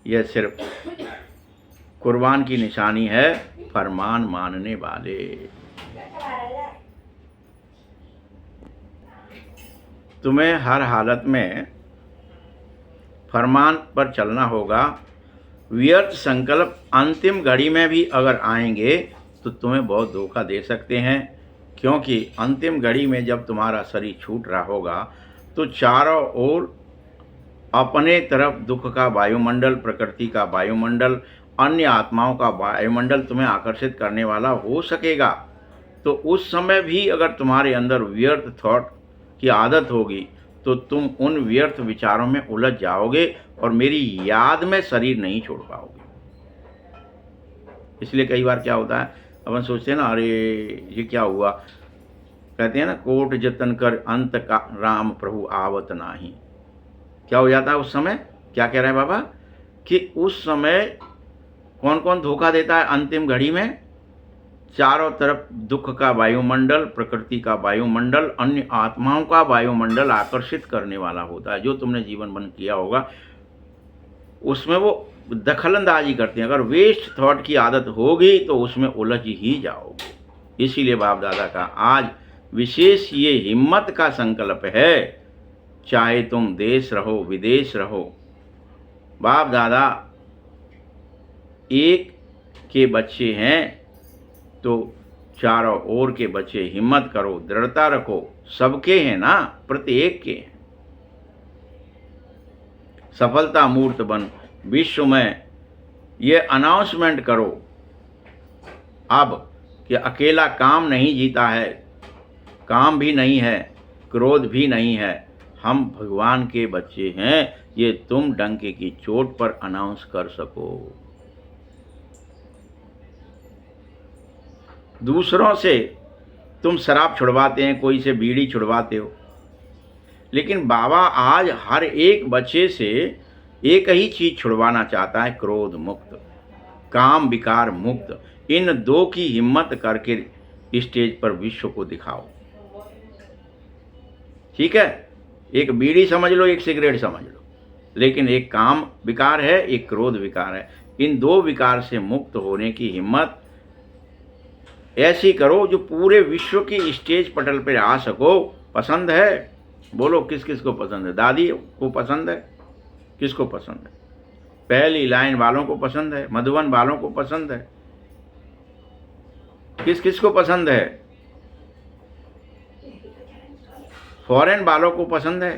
यह सिर्फ कुर्बान की निशानी है फरमान मानने वाले। तुम्हें हर हालत में फरमान पर चलना होगा। व्यर्थ संकल्प अंतिम घड़ी में भी अगर आएंगे तो तुम्हें बहुत धोखा दे सकते हैं, क्योंकि अंतिम घड़ी में जब तुम्हारा शरीर छूट रहा होगा तो चारों ओर अपने तरफ दुख का वायुमंडल, प्रकृति का वायुमंडल, अन्य आत्माओं का वायुमंडल तुम्हें आकर्षित करने वाला हो सकेगा। तो उस समय भी अगर तुम्हारे अंदर व्यर्थ थॉट की आदत होगी तो तुम उन व्यर्थ विचारों में उलझ जाओगे और मेरी याद में शरीर नहीं छोड़ पाओगे। इसलिए कई बार क्या होता है, अपन सोचते हैं ना, अरे ये क्या हुआ, कहते हैं ना, कोट जतन कर अंत का राम प्रभु आवत नाही। क्या हो जाता है उस समय, क्या कह रहे हैं बाबा कि उस समय कौन कौन धोखा देता है अंतिम घड़ी में, चारों तरफ दुख का वायुमंडल, प्रकृति का वायुमंडल, अन्य आत्माओं का वायुमंडल आकर्षित करने वाला होता है। जो तुमने जीवन बंद किया होगा उसमें वो दखलंदाजी करते हैं। अगर वेस्ट थॉट की आदत होगी तो उसमें उलझ ही जाओगे। इसीलिए बाप दादा का आज विशेष ये हिम्मत का संकल्प है, चाहे तुम देश रहो विदेश रहो, बाप दादा एक के बच्चे हैं तो चारों ओर के बच्चे, हिम्मत करो, दृढ़ता रखो, सबके हैं ना, प्रत्येक के हैं। सफलता मूर्त बन विश्व में ये अनाउंसमेंट करो अब कि अकेला काम नहीं जीता है, काम भी नहीं है, क्रोध भी नहीं है, हम भगवान के बच्चे हैं। ये तुम डंके की चोट पर अनाउंस कर सको। दूसरों से तुम शराब छुड़वाते हैं, कोई से बीड़ी छुड़वाते हो, लेकिन बाबा आज हर एक बच्चे से एक ही चीज छुड़वाना चाहता है, क्रोध मुक्त, काम विकार मुक्त। इन दो की हिम्मत करके स्टेज पर विश्व को दिखाओ। ठीक है, एक बीड़ी समझ लो, एक सिगरेट समझ लो, लेकिन एक काम विकार है, एक क्रोध विकार है। इन दो विकार से मुक्त होने की हिम्मत ऐसी करो जो पूरे विश्व की स्टेज पटल पर आ सको। पसंद है? बोलो किस किस को पसंद है? दादी को पसंद है? किसको पसंद है? पहली लाइन वालों को पसंद है, मधुबन वालों को पसंद है, किस किस को पसंद है? फॉरेन वालों को पसंद है।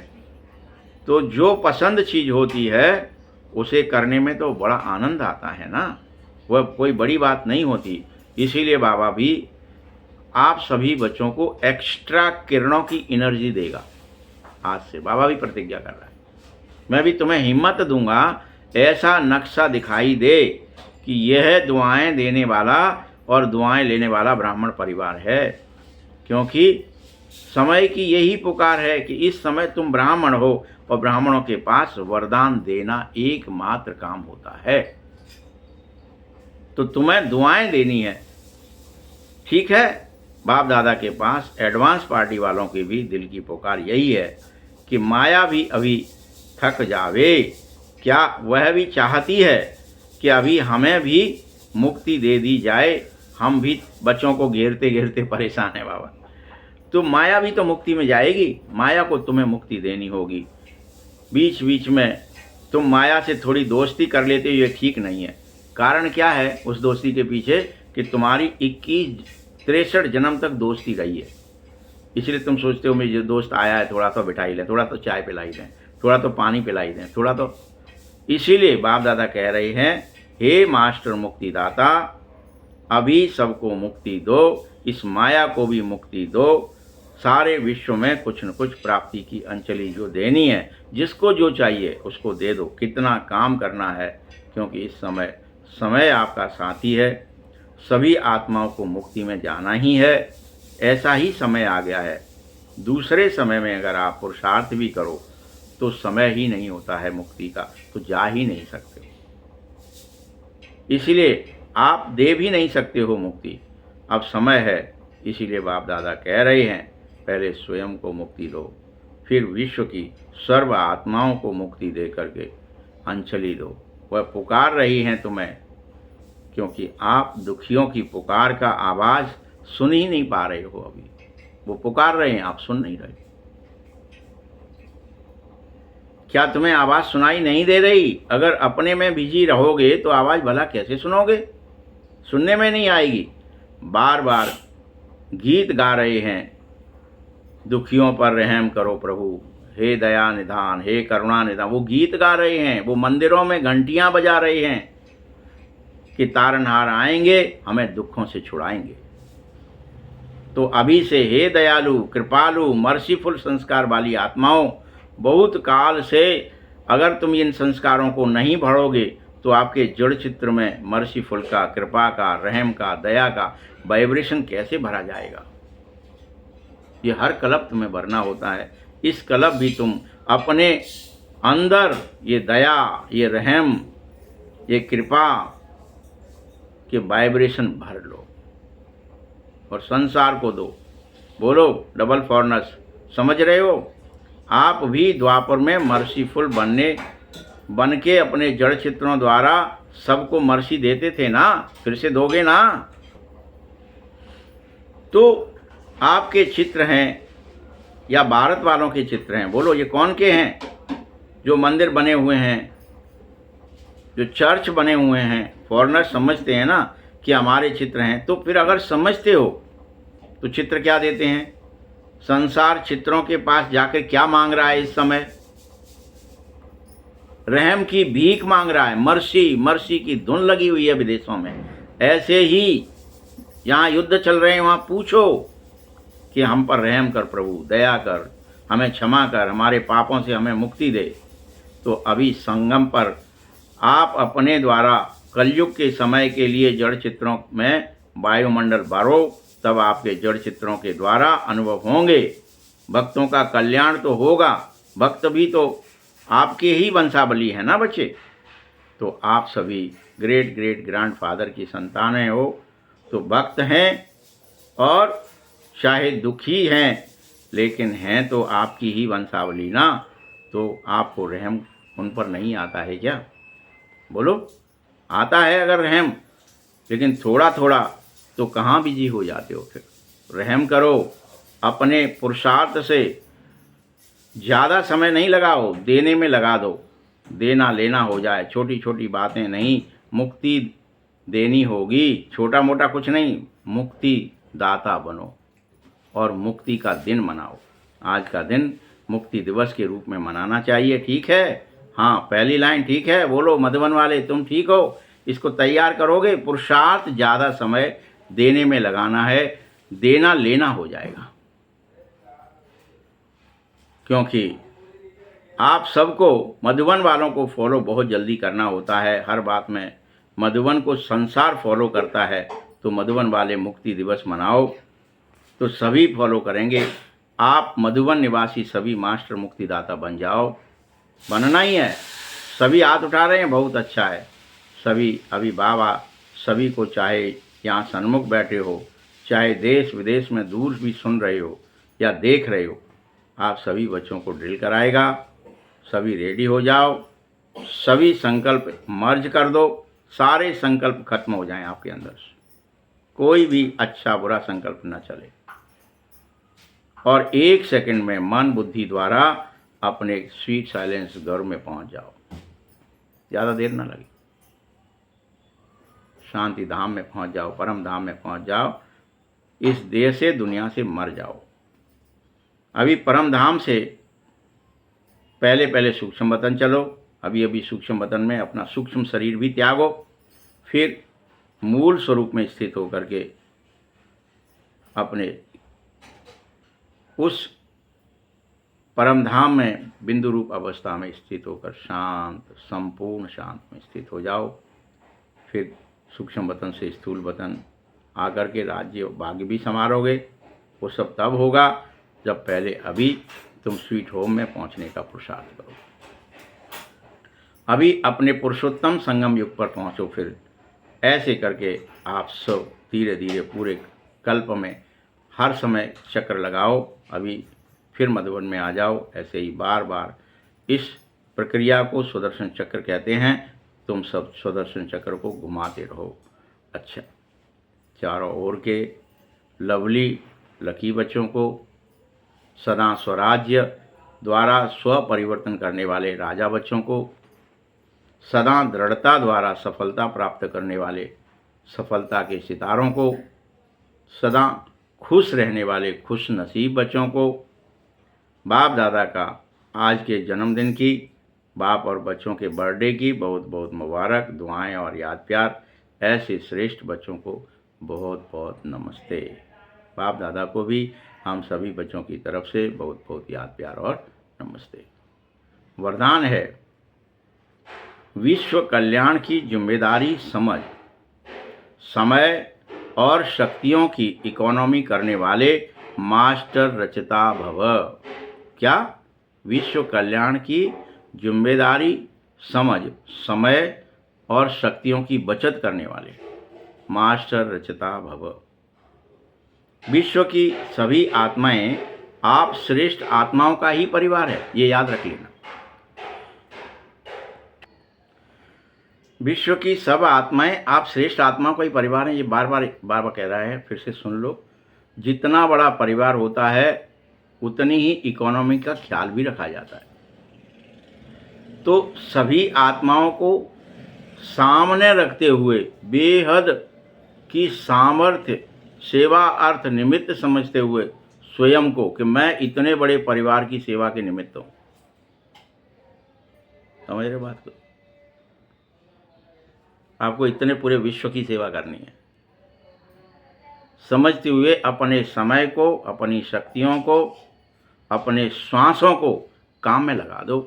तो जो पसंद चीज होती है उसे करने में तो बड़ा आनंद आता है ना, वह कोई बड़ी बात नहीं होती। इसीलिए बाबा भी आप सभी बच्चों को एक्स्ट्रा किरणों की एनर्जी देगा। आज से बाबा भी प्रतिज्ञा कर रहा है, मैं भी तुम्हें हिम्मत दूंगा, ऐसा नक्शा दिखाई दे कि यह दुआएं देने वाला और दुआएं लेने वाला ब्राह्मण परिवार है। क्योंकि समय की यही पुकार है कि इस समय तुम ब्राह्मण हो और ब्राह्मणों के पास वरदान देना एकमात्र काम होता है। तो तुम्हें दुआएं देनी है, ठीक है। बाप दादा के पास एडवांस पार्टी वालों की भी दिल की पुकार यही है कि माया भी अभी थक जावे। क्या वह भी चाहती है कि अभी हमें भी मुक्ति दे दी जाए? हम भी बच्चों को घेरते घेरते परेशान है बाबा। तो माया भी तो मुक्ति में जाएगी, माया को तुम्हें मुक्ति देनी होगी। बीच बीच में तुम माया से थोड़ी दोस्ती कर लेते हो, ये ठीक नहीं है। कारण क्या है उस दोस्ती के पीछे? कि तुम्हारी 21-63 जन्म तक दोस्ती रही है। इसलिए तुम सोचते हो मेरे दोस्त आया है, थोड़ा तो बिठाई लें, थोड़ा तो चाय पिलाई दें, थोड़ा तो पानी पिलाई दें, थोड़ा तो। इसीलिए बाप दादा कह रहे हैं, हे मास्टर मुक्तिदाता, अभी सबको मुक्ति दो, इस माया को भी मुक्ति दो। सारे विश्व में कुछ न कुछ प्राप्ति की अंजलि जो देनी है, जिसको जो चाहिए उसको दे दो। कितना काम करना है, क्योंकि इस समय आपका साथी है। सभी आत्माओं को मुक्ति में जाना ही है, ऐसा ही समय आ गया है। दूसरे समय में अगर आप पुरुषार्थ भी करो तो समय ही नहीं होता है मुक्ति का, तो जा ही नहीं सकते हो। इसलिए आप दे भी नहीं सकते हो मुक्ति। अब समय है, इसीलिए बाप दादा कह रहे हैं, पहले स्वयं को मुक्ति दो, फिर विश्व की सर्व आत्माओं को मुक्ति दे करके अंजलि दो। वह पुकार रही हैं तुम्हें, क्योंकि आप दुखियों की पुकार का आवाज़ सुन ही नहीं पा रहे हो। अभी वो पुकार रहे हैं, आप सुन नहीं रहे। क्या तुम्हें आवाज़ सुनाई नहीं दे रही? अगर अपने में बिजी रहोगे तो आवाज़ भला कैसे सुनोगे? सुनने में नहीं आएगी। बार बार गीत गा रहे हैं, दुखियों पर रहम करो प्रभु, हे दया निधान, हे करुणा निधान। वो गीत गा रहे हैं, वो मंदिरों में घंटियां बजा रहे हैं कि तारनहार आएंगे, हमें दुखों से छुड़ाएंगे। तो अभी से हे दयालु, कृपालु, मर्सीफुल संस्कार वाली आत्माओं, बहुत काल से अगर तुम इन संस्कारों को नहीं भरोगे तो आपके जड़ चित्र में मर्सीफुल का, कृपा का, रहम का, दया का वाइब्रेशन कैसे भरा जाएगा? ये हर कल्प तुम्हें भरना होता है। इस कल्प भी तुम अपने अंदर ये दया, ये रहम, ये कृपा के वाइब्रेशन भर लो और संसार को दो। बोलो डबल फॉरनस, समझ रहे हो? आप भी द्वापर में मर्सीफुल बन के अपने जड़ चित्रों द्वारा सबको मर्सी देते थे ना, फिर से दोगे ना? तो आपके चित्र हैं या भारत वालों के चित्र हैं? बोलो ये कौन के हैं? जो मंदिर बने हुए हैं, जो चर्च बने हुए हैं, फॉरेनर समझते हैं ना कि हमारे चित्र हैं। तो फिर अगर समझते हो तो चित्र क्या देते हैं? संसार चित्रों के पास जाकर क्या मांग रहा है इस समय? रहम की भीख मांग रहा है। मर्सी मर्सी की धुन लगी हुई है विदेशों में। ऐसे ही यहाँ युद्ध चल रहे हैं, वहाँ पूछो कि हम पर रहम कर प्रभु, दया कर, हमें क्षमा कर, हमारे पापों से हमें मुक्ति दे। तो अभी संगम पर आप अपने द्वारा कलयुग के समय के लिए जड़ चित्रों में वायुमंडल भरो, तब आपके जड़ चित्रों के द्वारा अनुभव होंगे। भक्तों का कल्याण तो होगा। भक्त भी तो आपके ही वंशावली है ना बच्चे। तो आप सभी ग्रेट ग्रेट ग्रैंडफादर की संतानें हो, तो भक्त हैं और चाहे दुखी हैं, लेकिन हैं तो आपकी ही वंशावली ना। तो आपको रहम उन पर नहीं आता है क्या? बोलो, आता है अगर रहम, लेकिन थोड़ा थोड़ा तो कहाँ बिजी हो जाते हो फिर। रहम करो, अपने पुरुषार्थ से ज़्यादा समय नहीं लगाओ, देने में लगा दो, देना लेना हो जाए, छोटी छोटी बातें नहीं, मुक्ति देनी होगी, छोटा मोटा कुछ नहीं, मुक्ति दाता बनो और मुक्ति का दिन मनाओ। आज का दिन मुक्ति दिवस के रूप में मनाना चाहिए, ठीक है। हाँ, पहली लाइन ठीक है, बोलो मधुबन वाले तुम ठीक हो, इसको तैयार करोगे। पुरुषार्थ ज़्यादा समय देने में लगाना है, देना लेना हो जाएगा, क्योंकि आप सबको मधुबन वालों को फॉलो बहुत जल्दी करना होता है हर बात में। मधुबन को संसार फॉलो करता है, तो मधुबन वाले मुक्ति दिवस मनाओ तो सभी फॉलो करेंगे। आप मधुबन निवासी सभी मास्टर मुक्तिदाता बन जाओ, बनना ही है। सभी हाथ उठा रहे हैं, बहुत अच्छा है। सभी अभी बाबा सभी को, चाहे यहाँ सन्मुख बैठे हो, चाहे देश विदेश में दूर भी सुन रहे हो या देख रहे हो, आप सभी बच्चों को ड्रिल कराएगा। सभी रेडी हो जाओ, सभी संकल्प मर्ज कर दो, सारे संकल्प खत्म हो जाएं आपके अंदर से, कोई भी अच्छा बुरा संकल्प न चले। और 1 सेकंड में मन बुद्धि द्वारा अपने स्वीट साइलेंस घर में पहुंच जाओ, ज़्यादा देर ना लगे। शांति धाम में पहुंच जाओ, परम धाम में पहुंच जाओ, इस देह से दुनिया से मर जाओ। अभी परम धाम से पहले पहले सूक्ष्म वतन चलो, अभी अभी सूक्ष्म वतन में अपना सूक्ष्म शरीर भी त्यागो, फिर मूल स्वरूप में स्थित होकर के अपने उस परम धाम में बिंदु रूप अवस्था में स्थित होकर शांत, संपूर्ण शांत में स्थित हो जाओ। फिर सूक्ष्म वतन से स्थूल वतन आकर के राज्य भाग्य भी संवारोगे। वो सब तब होगा जब पहले अभी तुम स्वीट होम में पहुंचने का पुरुषार्थ करो। अभी अपने पुरुषोत्तम संगम युग पर पहुंचो। फिर ऐसे करके आप सब धीरे धीरे पूरे कल्प में हर समय चक्र लगाओ। अभी फिर मधुबन में आ जाओ। ऐसे ही बार बार इस प्रक्रिया को सुदर्शन चक्र कहते हैं। तुम सब सुदर्शन चक्र को घुमाते रहो। अच्छा, चारों ओर के लवली लकी बच्चों को, सदा स्वराज्य द्वारा स्व परिवर्तन करने वाले राजा बच्चों को, सदा दृढ़ता द्वारा सफलता प्राप्त करने वाले सफलता के सितारों को, सदा खुश रहने वाले खुश नसीब बच्चों को, बाप दादा का आज के जन्मदिन की, बाप और बच्चों के बर्थडे की बहुत बहुत मुबारक, दुआएं और याद प्यार। ऐसे श्रेष्ठ बच्चों को बहुत बहुत नमस्ते। बाप दादा को भी हम सभी बच्चों की तरफ से बहुत बहुत याद प्यार और नमस्ते। वरदान है, विश्व कल्याण की जिम्मेदारी समझ, समय और शक्तियों की इकोनॉमी करने वाले मास्टर रचता भव। क्या? विश्व कल्याण की जिम्मेदारी समझ, समय और शक्तियों की बचत करने वाले मास्टर रचता भव। विश्व की सभी आत्माएं आप श्रेष्ठ आत्माओं का ही परिवार है, ये याद रख लेना। विश्व की सब आत्माएं आप श्रेष्ठ आत्माओं का ही परिवार है, ये बार बार कह रहा है, फिर से सुन लो। जितना बड़ा परिवार होता है उतनी ही इकोनॉमी का ख्याल भी रखा जाता है। तो सभी आत्माओं को सामने रखते हुए बेहद की सामर्थ्य, सेवा अर्थ निमित्त समझते हुए स्वयं को कि मैं इतने बड़े परिवार की सेवा के निमित्त हूं। समझ रहे बात को? आपको इतने पूरे विश्व की सेवा करनी है। समझते हुए अपने समय को, अपनी शक्तियों को, अपने श्वासों को काम में लगा दो।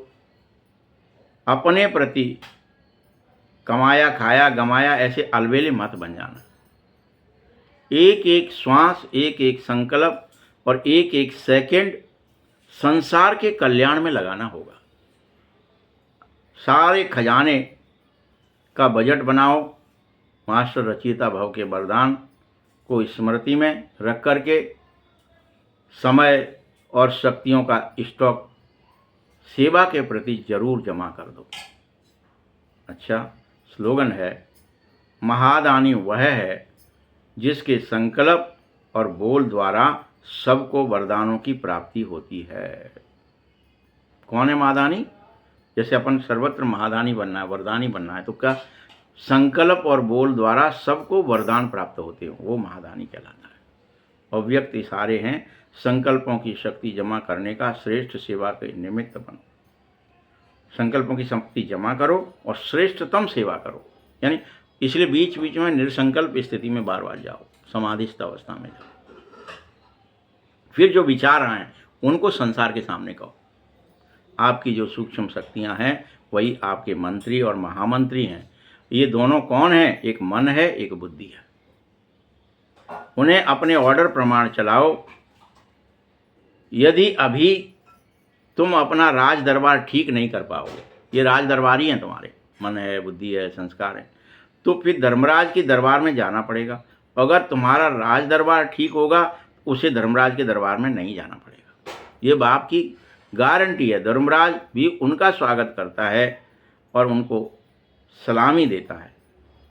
अपने प्रति कमाया खाया गमाया ऐसे अलबेले मत बन जाना। एक एक श्वास, एक एक संकल्प और एक एक सेकंड संसार के कल्याण में लगाना होगा। सारे खजाने का बजट बनाओ। मास्टर रचयिता भव के वरदान को स्मृति में रख करके समय और शक्तियों का स्टॉक सेवा के प्रति जरूर जमा कर दो। अच्छा, स्लोगन है, महादानी वह है जिसके संकल्प और बोल द्वारा सबको वरदानों की प्राप्ति होती है। कौन है महादानी? जैसे अपन सर्वत्र महादानी बनना है, वरदानी बनना है, तो क्या संकल्प और बोल द्वारा सबको वरदान प्राप्त होते हो, वो महादानी कहलाता है। अव्यक्त इशारे हैं संकल्पों की शक्ति जमा करने का, श्रेष्ठ सेवा के निमित्त बनो। संकल्पों की शक्ति जमा करो और श्रेष्ठतम सेवा करो, यानी इसलिए बीच बीच में निर्संकल्प स्थिति में बार बार जाओ, समाधिस्थ अवस्था में जाओ। फिर जो विचार आए उनको संसार के सामने कहो। आपकी जो सूक्ष्म शक्तियां हैं वही आपके मंत्री और महामंत्री हैं। ये दोनों कौन हैं? एक मन है, एक बुद्धि है। उन्हें अपने ऑर्डर प्रमाण चलाओ। यदि अभी तुम अपना राज दरबार ठीक नहीं कर पाओगे, ये राज दरबारी हैं तुम्हारे, मन है, बुद्धि है, संस्कार है, तो फिर धर्मराज के दरबार में जाना पड़ेगा। अगर तुम्हारा राज दरबार ठीक होगा, उसे धर्मराज के दरबार में नहीं जाना पड़ेगा। ये बाप की गारंटी है। धर्मराज भी उनका स्वागत करता है और उनको सलामी देता है।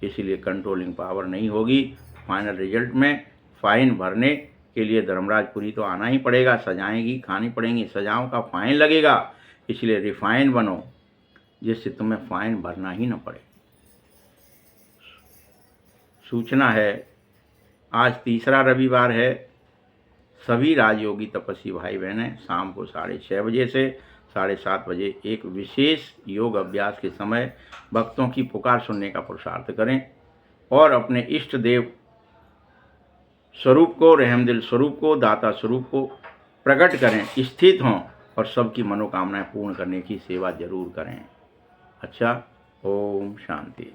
इसीलिए कंट्रोलिंग पावर नहीं होगी। फाइनल रिजल्ट में फाइन भरने के लिए धर्मराजपुरी तो आना ही पड़ेगा, सजाएंगी खानी पड़ेंगी, सजाओं का फाइन लगेगा। इसलिए रिफाइन बनो जिससे तुम्हें फाइन भरना ही न पड़े। सूचना है, आज तीसरा रविवार है। सभी राजयोगी तपस्वी भाई बहनें शाम को 6:30 बजे से 7:30 बजे एक विशेष योग अभ्यास के समय भक्तों की पुकार सुनने का पुरुषार्थ करें और अपने इष्ट देव स्वरूप को, रहमदिल स्वरूप को, दाता स्वरूप को प्रकट करें, स्थित हों और सबकी मनोकामनाएं पूर्ण करने की सेवा जरूर करें। अच्छा, ओम शांति।